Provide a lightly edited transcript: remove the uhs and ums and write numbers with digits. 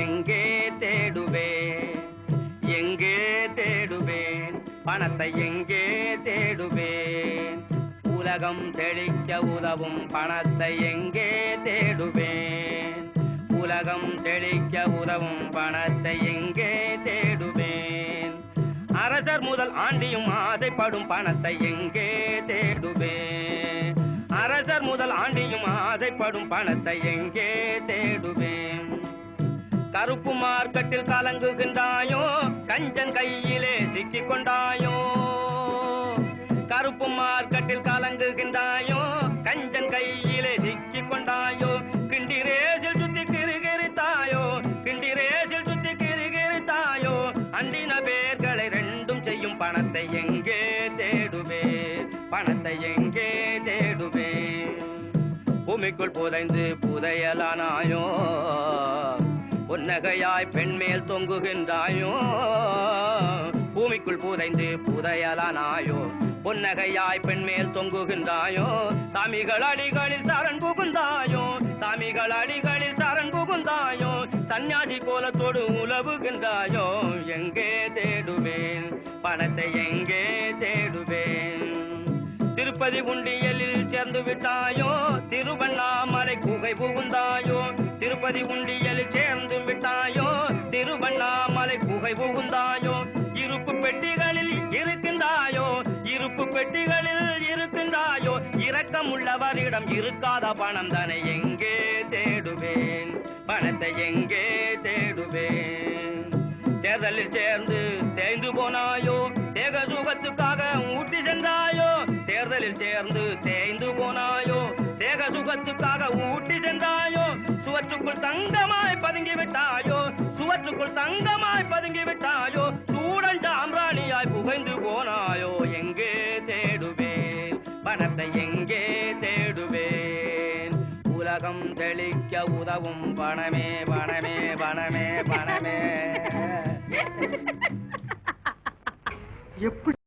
எங்கே தேடுவேன், எங்கே தேடுவேன், பணத்தை எங்கே தேடுவேன், உலகம் செழிக்க உதவும் பணத்தை எங்கே தேடுவேன், உலகம் செழிக்க உதவும் பணத்தை எங்கே தேடுவேன், அரசர் முதல் ஆண்டியும் ஆசைப்படும் பணத்தை எங்கே தேடுவேன், அரசர் முதல் ஆண்டியும் ஆசைப்படும் பணத்தை எங்கே தேடுவேன், கருப்பு மார்க்கெட்டில் கலங்குகின்றாயோ, கஞ்சன் கையிலே சிக்கிக் கொண்டாயோ, கருப்பு மார்க்கெட்டில் கலங்குகின்றாயோ, கஞ்சன் கையிலே சிக்கிக் கொண்டாயோ, கிண்டி ரேசில் சுத்தி கிறுகிறுத்தாயோ, கிண்டி ரேசில் சுத்தி கிறுகிறுத்தாயோ, அண்டின பேர்களை ரெண்டும் செய்யும் பணத்தை எங்கே தேடுவேன், பணத்தை எங்கே தேடுவேன், பூமிக்குள் புதைந்து புதையலானாயோ, பொன்னகையாய் பெண்மேல் தொங்குகின்றாயோ, பூமிக்குள் புதைந்து புதையலானாயோ, பொன்னகையாய் பெண்மேல் தொங்குகின்றாயோ, சாமிகள் அடிகளில் சரண் புகுந்தாயோ, சாமிகள் அடிகளில் சரண் புகுந்தாயோ, சந்நியாசி கோலத்தோடு உலவுகின்றாயோ, எங்கே தேடுவேன், பணத்தை எங்கே தேடுவேன், திருப்பதி உண்டியலில் சேர்ந்து விட்டாயோ, திருவண்ணாமலை குகை புகுந்தாயோ, திருப்பதி உண்டியலில் சேர்ந்து விட்டாயோ, திருவண்ணாமலை குகை புகுந்தாயோ, இருப்பு பெட்டிகளில் இருக்கின்றாயோ, இருப்பு பெட்டிகளில் இருக்கின்றாயோ, இரக்கம் உள்ளவரிடம் இருக்காத பணம் தானே எங்கே தேடுவேன், பணத்தை எங்கே தேடுவேன், தேர்தலில் சேர்ந்து தேய்ந்து போனாயோ, தேக சுகத்துக்காக ஊட்டி சென்றாயோ, தேர்தலில் சேர்ந்து தேய்ந்து போனாயோ, தேக சுகத்துக்காக ஊட்டி சென்றாயோ, சுவற்றுக்குள் தங்கமாய் பதுங்கி விட்டாயோ, சுவற்றுக்குள் தங்கமாய் பதுங்கி விட்டாயோ, சூடன் சாம்பிராணியாய் புகைந்து போனாயோ, எங்கே தேடுவேன், பணத்தை எங்கே தேடுவேன், உலகம் தெளிக்க உதவும் பணமே பணமே பணமே பணமே. எப்படி